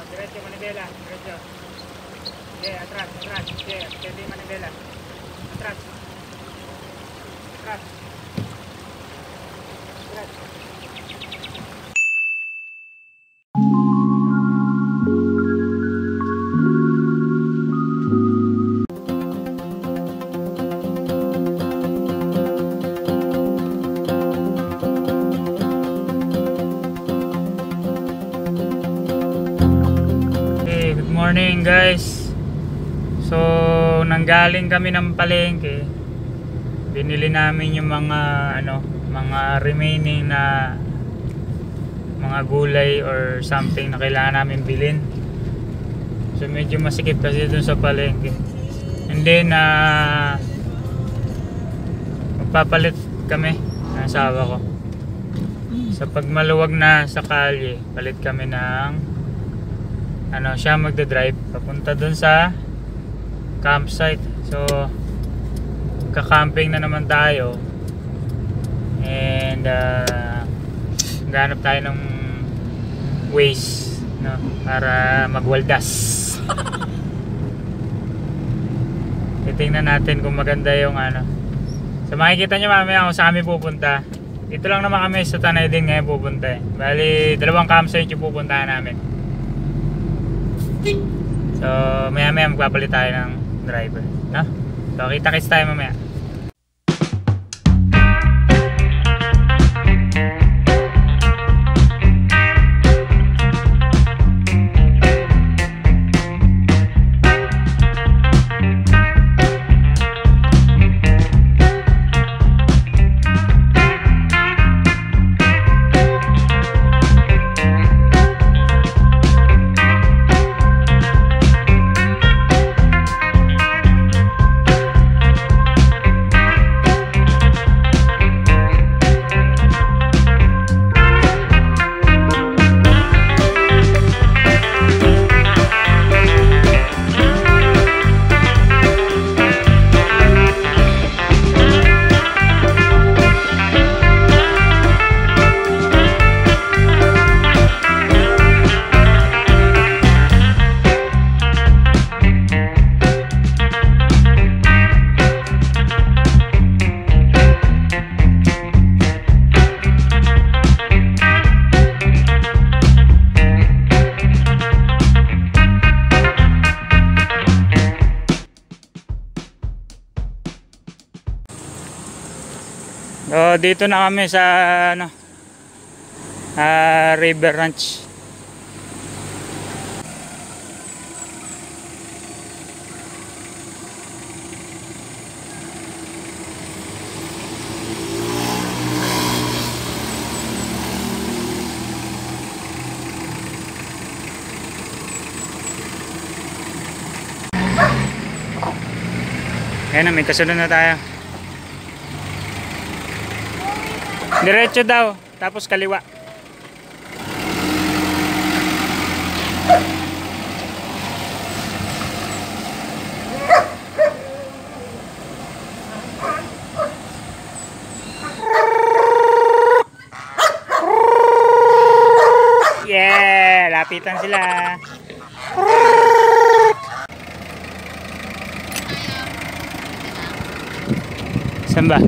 Diretso, manibela. Diretso. Okay, atras. Okay, steady manibela. Atras. Morning guys. So nanggaling kami ng palengke. Binili namin yung mga remaining na mga gulay or something na kailangan namin bilhin. So medyo masikip kasi dun sa palengke. And then magpapalit kami ng asawa ko. Sa pagmaluwag na sa kalye, palit kami ng siya magdadrive papunta dun sa campsite. So kakamping na naman tayo and ganap tayo ng ways para magwaldas. Titingnan natin kung maganda yung so makikita nyo mamaya kung saan kami pupunta. Dito lang naman kami sa Tanay din ngayon pupunta Bali 2 campsite yung pupuntahan namin. So maya magpapalit tayo ng driver, no? So kita-kits tayo mamaya. So dito na kami sa River Ranch. Ayan na, may kasunod na tayo. Diretso daw, tapos kaliwa. Yeah, lapitan sila. Saan ba?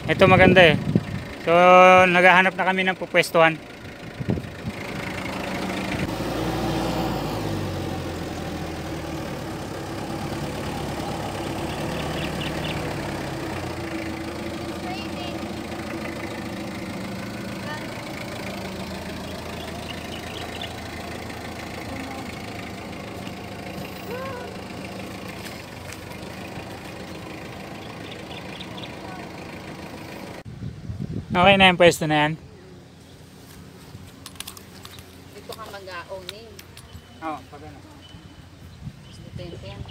Ito maganda So naghahanap na kami ng pupwestuhan. Okay na yung pwesto na yan. Dito ka mag-owning. Oo, pag ano. Dito yan.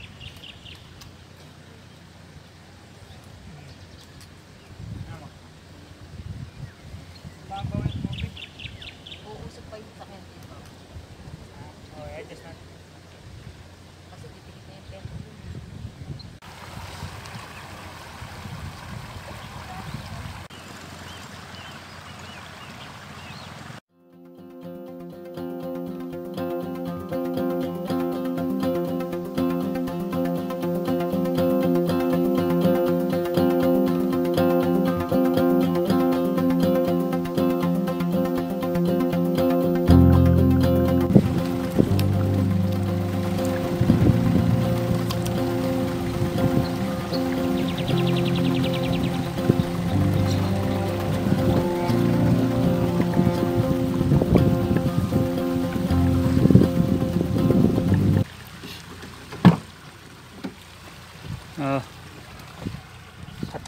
Uusap pa yung sakyan dito. Adjust natin. Kasi dipikit na yung pera.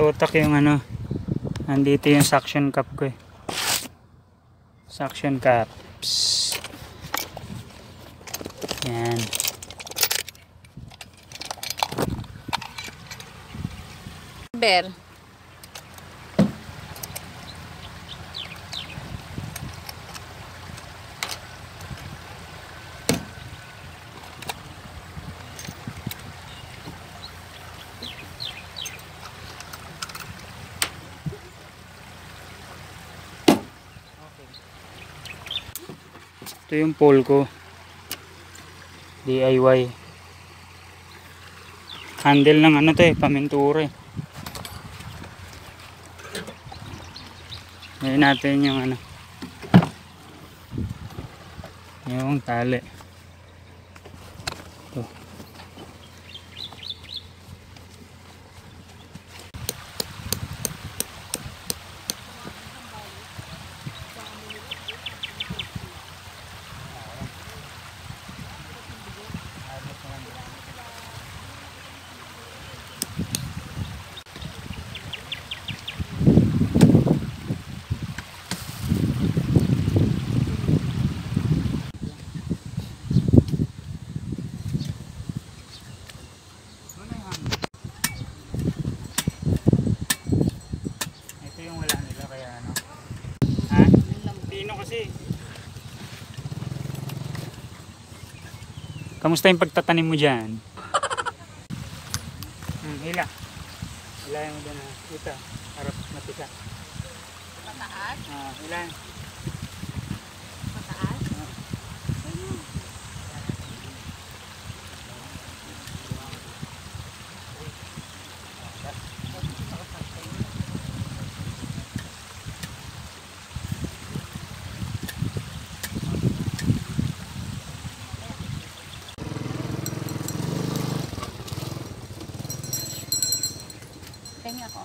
natutak yung ano. Nandito yung suction cup ko eh. Suction cups. Yan. Ber. Ito yung pole ko. DIY. Handle ng ano to eh, pamintura eh. Ngayon natin yung ano. Yung tali. Ito. Kamusta yung pagtatanim mo dyan? Hila. Hilahin mo dyan na. Ito. Harap matisa. Mataas? Hilahin. Mataas? Kanya ako.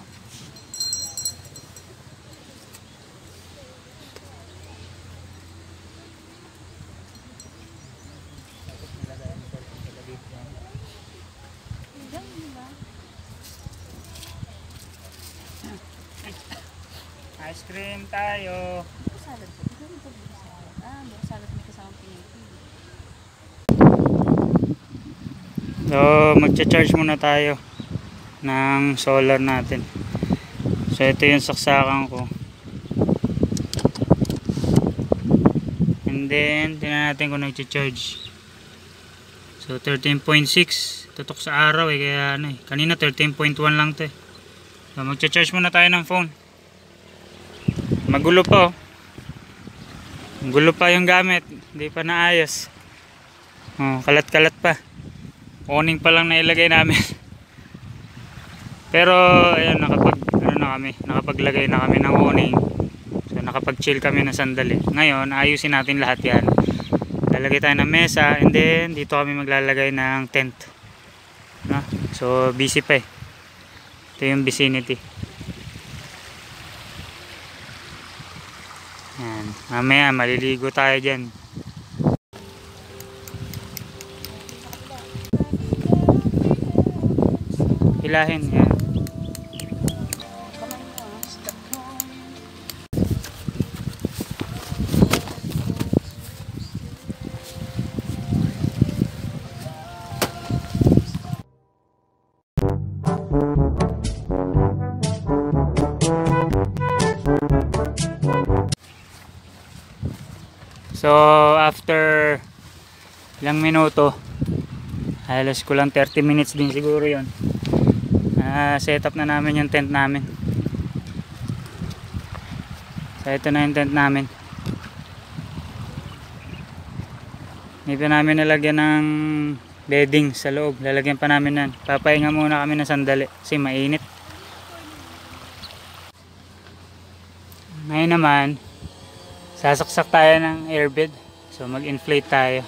Ice cream tayo. Salad po. Ito rin po salad. May salad may kasamang pinipili. So, magcha-charge muna tayo ng solar natin. So, ito yung saksakan ko. And then, tingnan natin kung nagcha-charge. So, 13.6. Tutok sa araw eh. Kaya ano eh. Kanina 13.1 lang to eh. So, magcha-charge muna tayo ng phone. Magulo pa oh. Magulo pa yung gamit. Hindi pa naayos. Oh, kalat-kalat pa. Owning pa lang nailagay namin. Pero ayun, nakapaglagay na kami ng owning. So nakapag-chill kami na sandali. Ngayon, ayusin natin lahat 'yan. Lalagay tayo ng mesa and then dito kami maglalagay ng tent. No? So busy pa eh. Ito yung vicinity. Yan. Mamaya maliligo tayo diyan. Hilahin yan. So after ilang minuto, halos kulang 30 minutes din siguro yon. Set up na namin yung tent namin. So ito na yung tent namin. Hindi pa namin nalagyan ng bedding sa loob. Lalagyan pa namin yan. Papahinga muna kami ng sandali kasi mainit. Ngayon naman sasaksak tayo ng airbed. So mag-inflate tayo.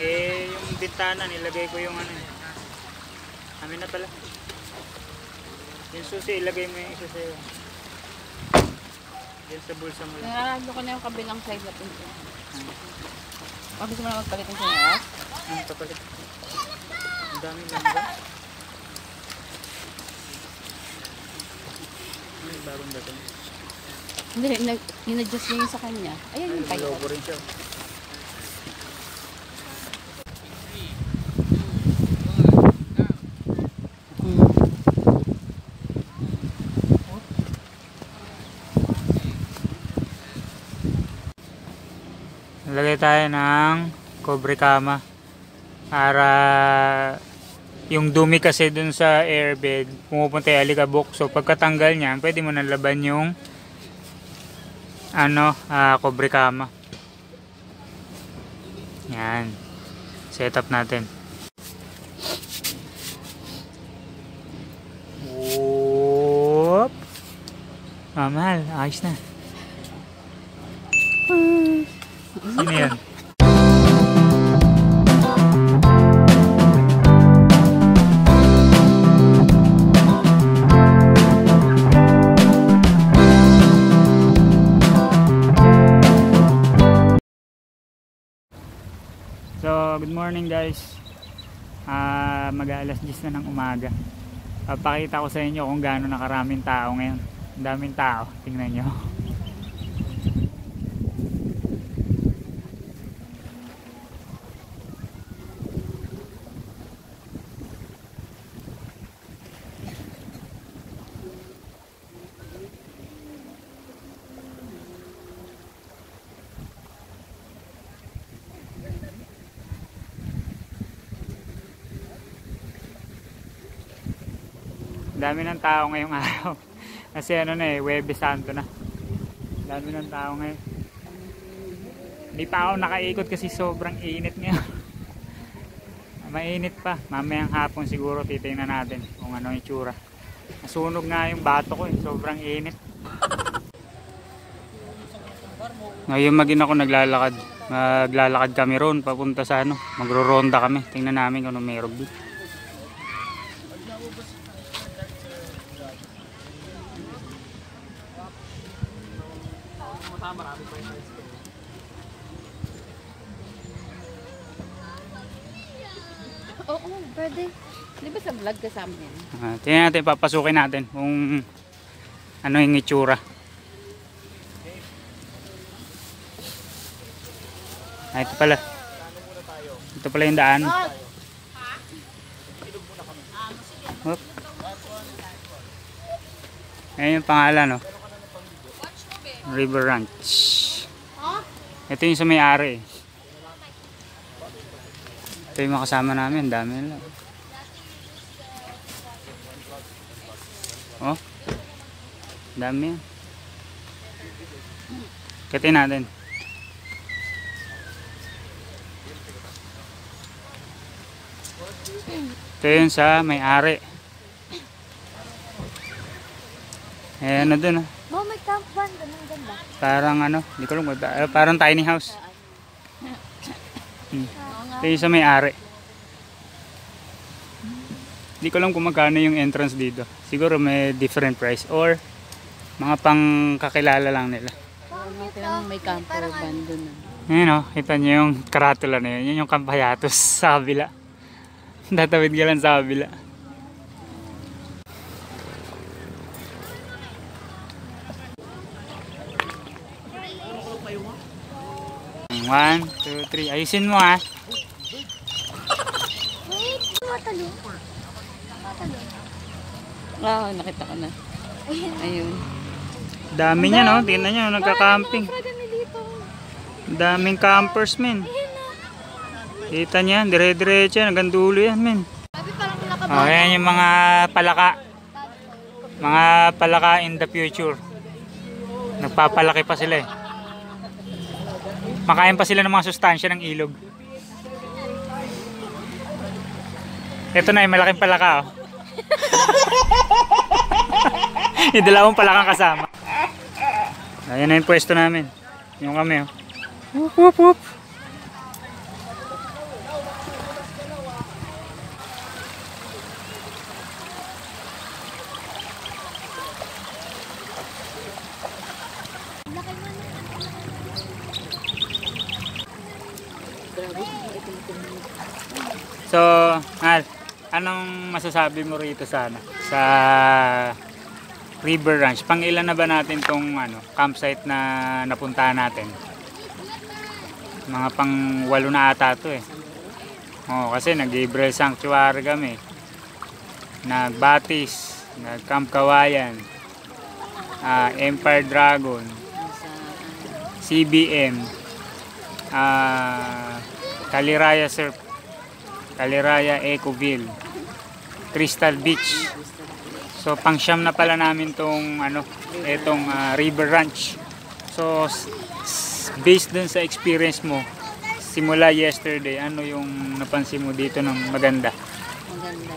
Eh, yung bintana, nilagay ko yung ano. Amin na pala. Yung susi, ilagay mo yung isa sa'yo. Yan sa bulsa mo lang. Nararado ko na yung kabilang side na pinto. O, gusto mo na magpalit ng sinyas? Ano kapalit? Ang daming lamba. Ano yung bagong dating? Hindi, in-adjust niya yung sa kanya. Ayan yung Ay, payo. logo rin siya. Lagay tayo ng cobre kama para yung dumi kasi dun sa airbed pumupunta yung alikabok, so pagkatanggal niyan pwede mo nalaban yung cobre kama. Yan, set up natin. Whoop. Mahal, ayos na. Sino yan? So, good morning guys. Mag-aalas 10 na ng umaga. Papakita ko sa inyo kung gaano nakaraming tao ngayon. Ang daming tao, tingnan nyo. Dami ng tao ngayong araw. Kasi Huwebes Santo na. Dami ng tao ngayon. Hindi pa ako nakaikot kasi sobrang init ngayon. Mainit pa. Mamayang hapon siguro titingnan natin kung ano yung itsura. Nasunog nga yung bato ko sobrang init. Ngayon magin ako naglalakad. Maglalakad kami ron papunta sa magro-ronda kami. Tingnan namin kung ano meron dito. Oo, pwede. Di ba sa vlog kasama yan? Tingnan natin, papasukin natin kung ano yung itsura. Ito pala. Ito pala yung daan. Hop. Ayan yung pangalan, River Ranch. Ito yung sa may-ari. Ito yung mga kasama namin, dami nila. Oh, dami yan. Katin natin. Ito yun sa may-ari. Ayan na dun. Oh, may camp van. Ganun ganda. Parang hindi ko alam, parang tiny house. Ito yung sa may-ari. Hindi ko alam kung magkano yung entrance dito. Siguro may different price or mga pang kakilala lang nila. May camper van dun. Ayan kita nyo yung karatula na yun. Yun yung Campayatos sa kabila. Tatawid ka lang sa kabila. One, two, three. Ayusin mo Wait, matalong. Ah, nakita ko na. Ayun. Dami niya tingnan nyo, nagka-camping. Daming campers men. Kita niya, dire-diretso yan, hanggang dulo yan men. Ayan yung mga palaka. Mga palaka in the future. Nagpapalaki pa sila Makain pa sila ng mga sustansya ng ilog. Ito na yung malaking palaka Yung dalawang palakang kasama. Ayan na yung pwesto namin. Yung kami Whoop whoop whoop. So, anong masasabi mo rito sa River Ranch? Pang-ilan na ba natin tong campsite na napuntahan natin? Mga pang-8 na ata to eh. Kasi nag-Gabriel Sanctuary kami. Nag-Batis, nag-Camp Kawayan, Empire Dragon, CBM, Caliraya Surf, Caliraya Ecoville, Crystal Beach. So pang-siyam na pala namin tong etong River Ranch. So based dun sa experience mo simula yesterday, ano yung napansin mo dito ng maganda? Maganda.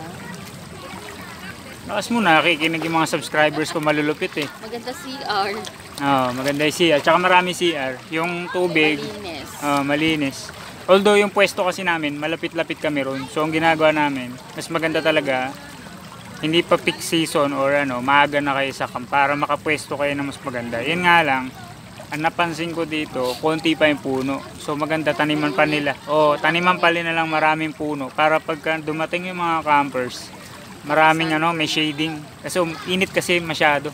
Lakas mo, nakikinig yung mga subscribers ko, malulupit eh. Maganda CR. Maganda yung CR. Tsaka marami CR. Yung tubig, Malinis. Malinis. Although yung pwesto kasi namin, malapit-lapit kami ron. So ang ginagawa namin, mas maganda talaga, hindi pa peak season or maaga na kayo sa camp para makapwesto kayo na mas maganda. Yan nga lang, ang napansin ko dito, konti pa yung puno. So maganda, taniman pa nila. Taniman pa nila lang maraming puno para pagka dumating yung mga campers, maraming may shading. Kasi init kasi masyado.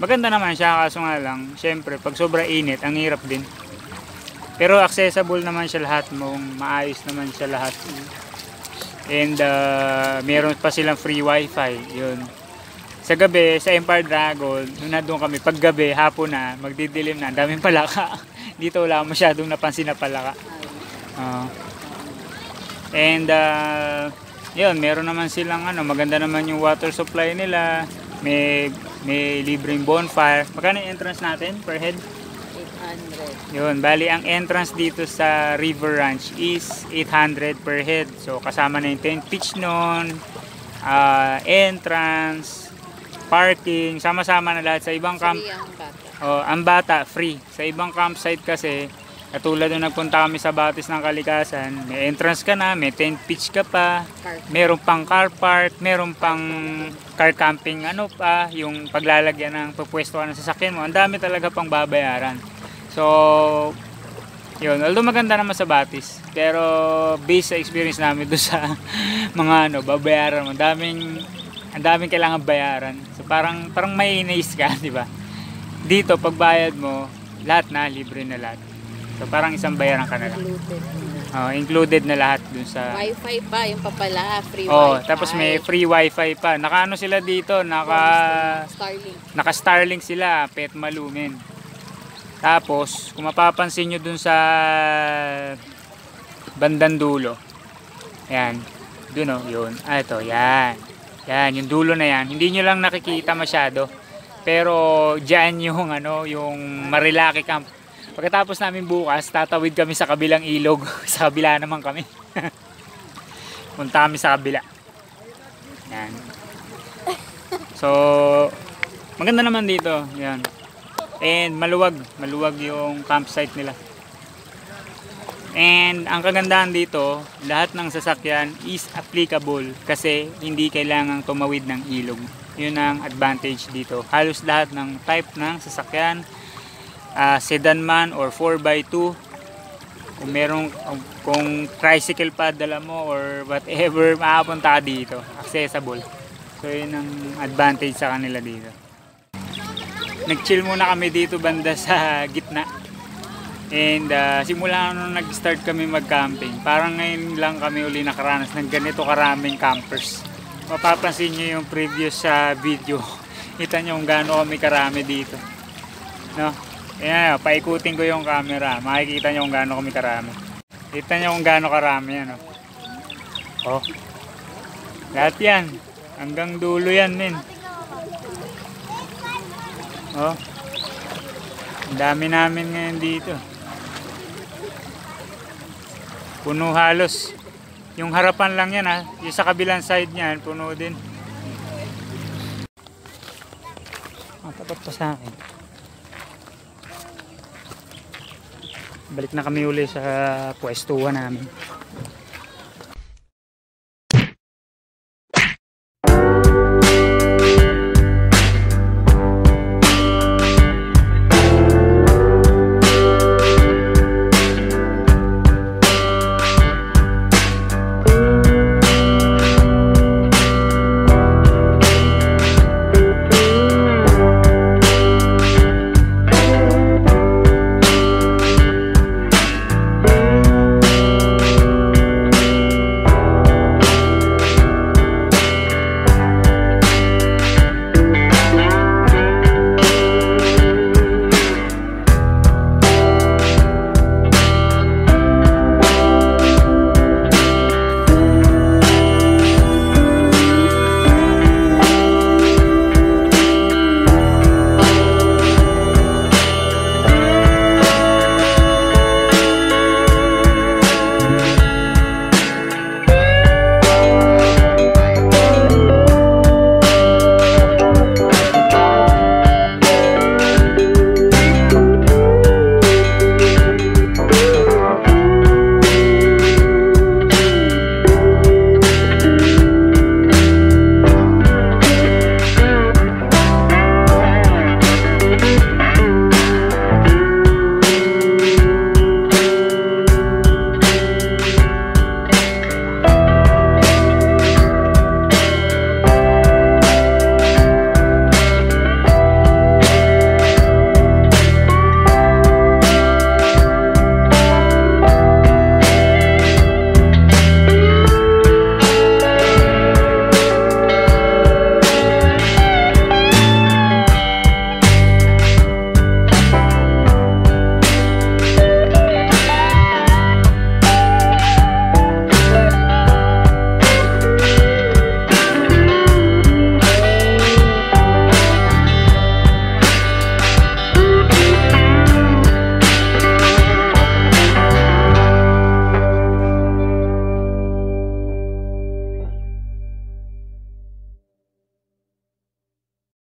Maganda naman siya, kaso nga lang, syempre pag sobra init, ang hirap din. Pero accessible naman siya lahat, maayos naman siya lahat. And meron pa silang free wifi, yun. Sa gabi, sa Empire Dragon, nandun kami, pag gabi, hapon na, magdidilim na, ang daming palaka. Dito wala masyadong napansin na palaka. Yun, meron naman silang maganda naman yung water supply nila. May libreng bonfire. Magkano yung entrance natin per head? 800. Yun, bali ang entrance dito sa River Ranch is 800 per head. So kasama na yung tent pitch nun, entrance, parking, sama-sama na lahat. Sa ibang camp, ang bata free. Sa ibang campsite kasi, katulad nung nagpunta kami sa Batis ng Kalikasan, may entrance ka na, may tent pitch ka pa, meron pang car park, meron pang car camping, yung paglalagyan ng pagpwestuhan ng sasakyan mo. Ang dami talaga pang babayaran. So, yun, although maganda naman sa Batis, pero based sa experience namin doon sa mga babayaran mo, ang daming kailangan bayaran. So parang may inais ka, di ba? Dito pagbayad mo, lahat na libre na lahat. So parang isang bayaran ka na lang. Included na lahat dun sa Wi-Fi pa, yung papala, free Wi-Fi. Tapos may free Wi-Fi pa. Naka sila dito, naka Starlink sila, Pet Malumen. Tapos kung mapapansin nyo dun sa bandang dulo, yan, dun yun. Ito, yan. Yan, yung dulo na yan. Hindi nyo lang nakikita masyado. Pero dyan yung yung Marilaki Camp. Pagkatapos namin bukas, tatawid kami sa kabilang ilog. Sa kabila naman kami. Punta kami sa kabila. Yan. So, maganda naman dito. Yan. And maluwag yung campsite nila. And ang kagandahan dito, lahat ng sasakyan is applicable kasi hindi kailangang tumawid ng ilog. Yun ang advantage dito. Halos lahat ng type ng sasakyan, sedan man or 4x2, kung tricycle pa dala mo or whatever, makapunta ka dito. Accessible. So yun ang advantage sa kanila dito. Nag-chill muna kami dito banda sa gitna. And simula nung nag-start kami mag-camping, parang ngayon lang kami uli nakaranas ng ganito karaming campers. Mapapansin nyo yung previous video. Kita nyo kung gaano kami karami dito. No? Ayan, paikutin ko yung camera. Makikita nyo kung gaano kami karami. Kita nyo kung gaano karami yan. Lahat yan. Hanggang dulo yan, men. Ang dami namin ngayon dito. Puno halos. Yung harapan lang yan yung sa kabilang side niyan, puno din. Tapat pa sa akin. Balik na kami uli sa pwestuhan namin.